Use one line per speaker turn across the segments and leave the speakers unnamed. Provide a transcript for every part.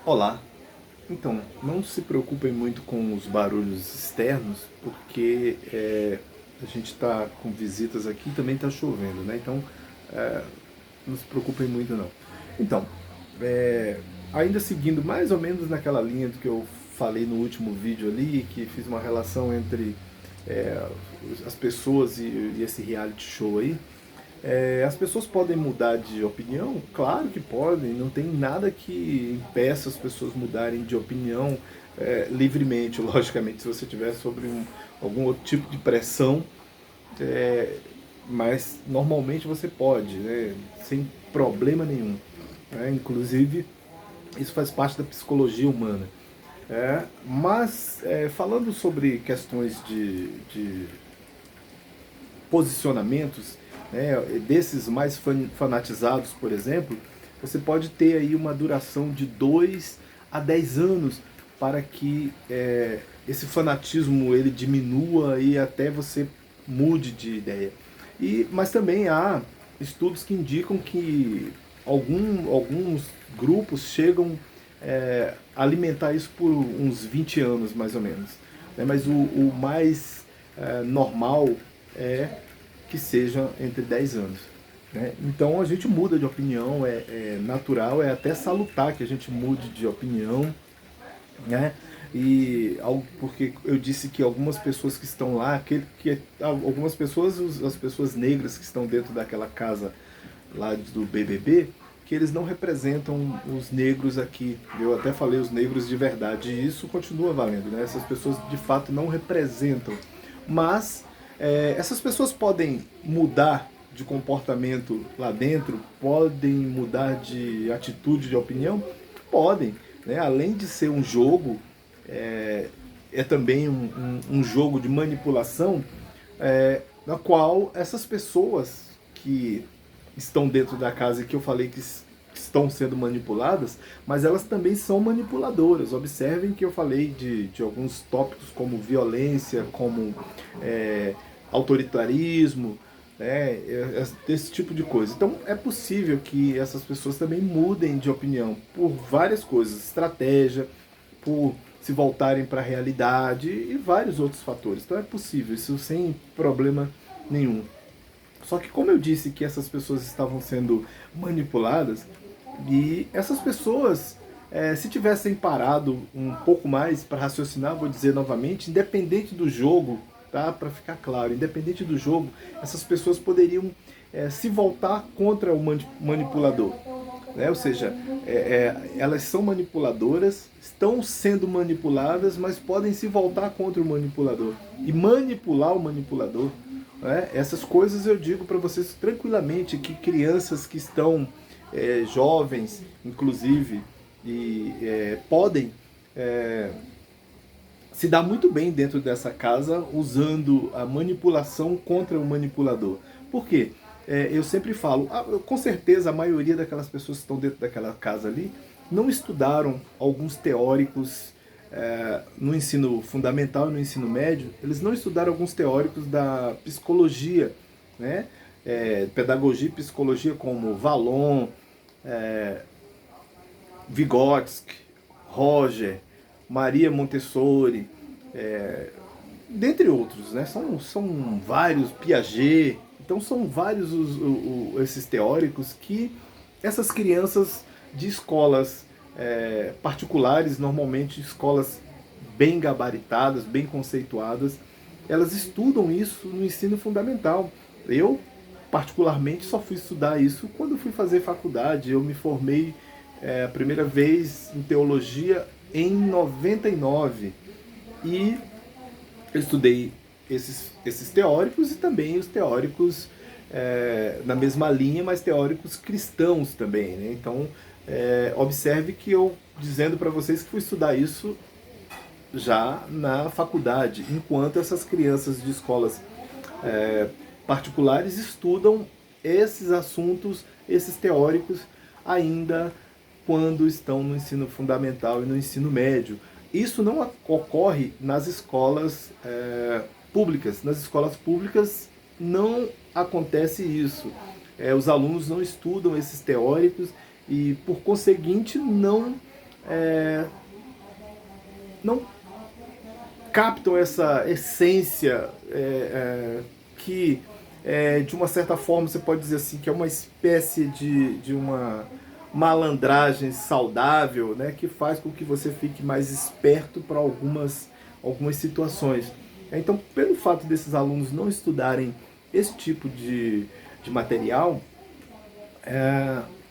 Olá! Então, não se preocupem muito com os barulhos externos, porque a gente está com visitas aqui e também está chovendo, né? Então, é, não se preocupem muito não. Então, é, ainda seguindo mais ou menos naquela linha do que eu falei no último vídeo ali, que fiz uma relação entre é, as pessoas e esse reality show aí. As pessoas podem mudar de opinião? Claro que podem, não tem nada que impeça as pessoas mudarem de opinião livremente, logicamente, se você tiver sobre algum outro tipo de pressão, é, mas normalmente você pode, né, sem problema nenhum. Né? Inclusive, isso faz parte da psicologia humana. Mas, falando sobre questões de posicionamentos, né, desses mais fanatizados, por exemplo, você pode ter aí uma duração de 2 a 10 anos para que esse fanatismo ele diminua e até você mude de ideia. Mas também há estudos que indicam que alguns grupos chegam a alimentar isso por uns 20 anos, mais ou menos. Né? Mas o mais normal é que seja entre 10 anos. Né? Então a gente muda de opinião, é natural, é até salutar que a gente mude de opinião, né? E porque eu disse que algumas pessoas que estão lá, algumas pessoas, as pessoas negras que estão dentro daquela casa lá do BBB, que eles não representam os negros aqui. Eu até falei os negros de verdade, e isso continua valendo, né? Essas pessoas de fato não representam. Mas essas pessoas podem mudar de comportamento lá dentro, podem mudar de atitude, de opinião? Podem. Né? Além de ser um jogo, é também um jogo de manipulação, na qual essas pessoas que estão dentro da casa e que eu falei que estão sendo manipuladas, mas elas também são manipuladoras. Observem que eu falei de alguns tópicos como violência, como autoritarismo, desse tipo de coisa. Então é possível que essas pessoas também mudem de opinião por várias coisas, estratégia, por se voltarem para a realidade e vários outros fatores. Então é possível, isso sem problema nenhum. Só que como eu disse que essas pessoas estavam sendo manipuladas, e essas pessoas, se tivessem parado um pouco mais para raciocinar, vou dizer novamente, independente do jogo, tá? Para ficar claro, independente do jogo, essas pessoas poderiam se voltar contra o manipulador. Né? Ou seja, elas são manipuladoras, estão sendo manipuladas, mas podem se voltar contra o manipulador e manipular o manipulador. Né? Essas coisas eu digo para vocês tranquilamente, que crianças que estão jovens, inclusive, e podem se dar muito bem dentro dessa casa usando a manipulação contra o manipulador. Por quê? Eu sempre falo, com certeza a maioria daquelas pessoas que estão dentro daquela casa ali não estudaram alguns teóricos no ensino fundamental e no ensino médio, eles não estudaram alguns teóricos da psicologia, né? Pedagogia e psicologia como Vallon, Vygotsky, Roger, Maria Montessori, dentre outros, né? São vários, Piaget, então são vários esses teóricos que essas crianças de escolas particulares, normalmente escolas bem gabaritadas, bem conceituadas, elas estudam isso no ensino fundamental. Eu, particularmente, só fui estudar isso quando fui fazer faculdade. Eu me formei a primeira vez em teologia em 99 e eu estudei esses teóricos e também os teóricos na mesma linha, mas teóricos cristãos também. Né? Então, observe que eu dizendo para vocês que fui estudar isso já na faculdade, enquanto essas crianças de escolas particulares estudam esses assuntos, esses teóricos, ainda quando estão no ensino fundamental e no ensino médio. Isso não ocorre nas escolas públicas. Nas escolas públicas não acontece isso. Os alunos não estudam esses teóricos e, por conseguinte, não não captam essa essência que, de uma certa forma, você pode dizer assim, que é uma espécie de uma malandragem saudável, né, que faz com que você fique mais esperto para algumas situações. Então, pelo fato desses alunos não estudarem esse tipo de material,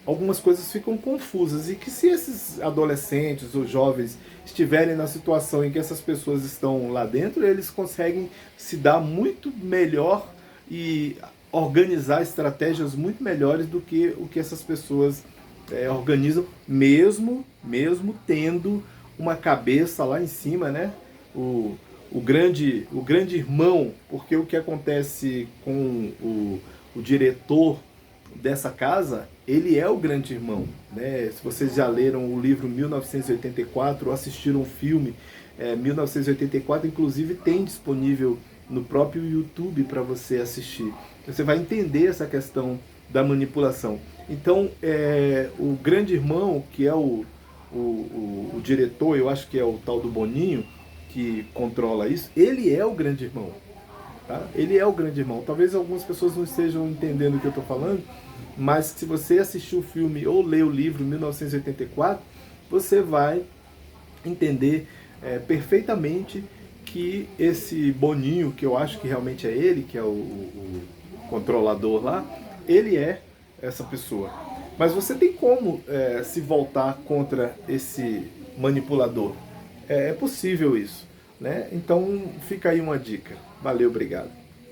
algumas coisas ficam confusas, e que se esses adolescentes ou jovens estiverem na situação em que essas pessoas estão lá dentro, eles conseguem se dar muito melhor e organizar estratégias muito melhores do que o que essas pessoas organizam, mesmo tendo uma cabeça lá em cima, né? O grande irmão, porque o que acontece com o diretor dessa casa, ele é o grande irmão, né? Se vocês já leram o livro 1984 ou assistiram o filme 1984, inclusive tem disponível no próprio YouTube para você assistir. Você vai entender essa questão da manipulação. Então, o grande irmão, que é o diretor, eu acho que é o tal do Boninho, que controla isso, ele é o grande irmão. Tá? Ele é o grande irmão. Talvez algumas pessoas não estejam entendendo o que eu estou falando, mas se você assistir o filme ou ler o livro 1984, você vai entender perfeitamente que esse Boninho, que eu acho que realmente é ele, que é o controlador lá, ele é essa pessoa. Mas você tem como se voltar contra esse manipulador. É possível isso, né? Então fica aí uma dica. Valeu, obrigado.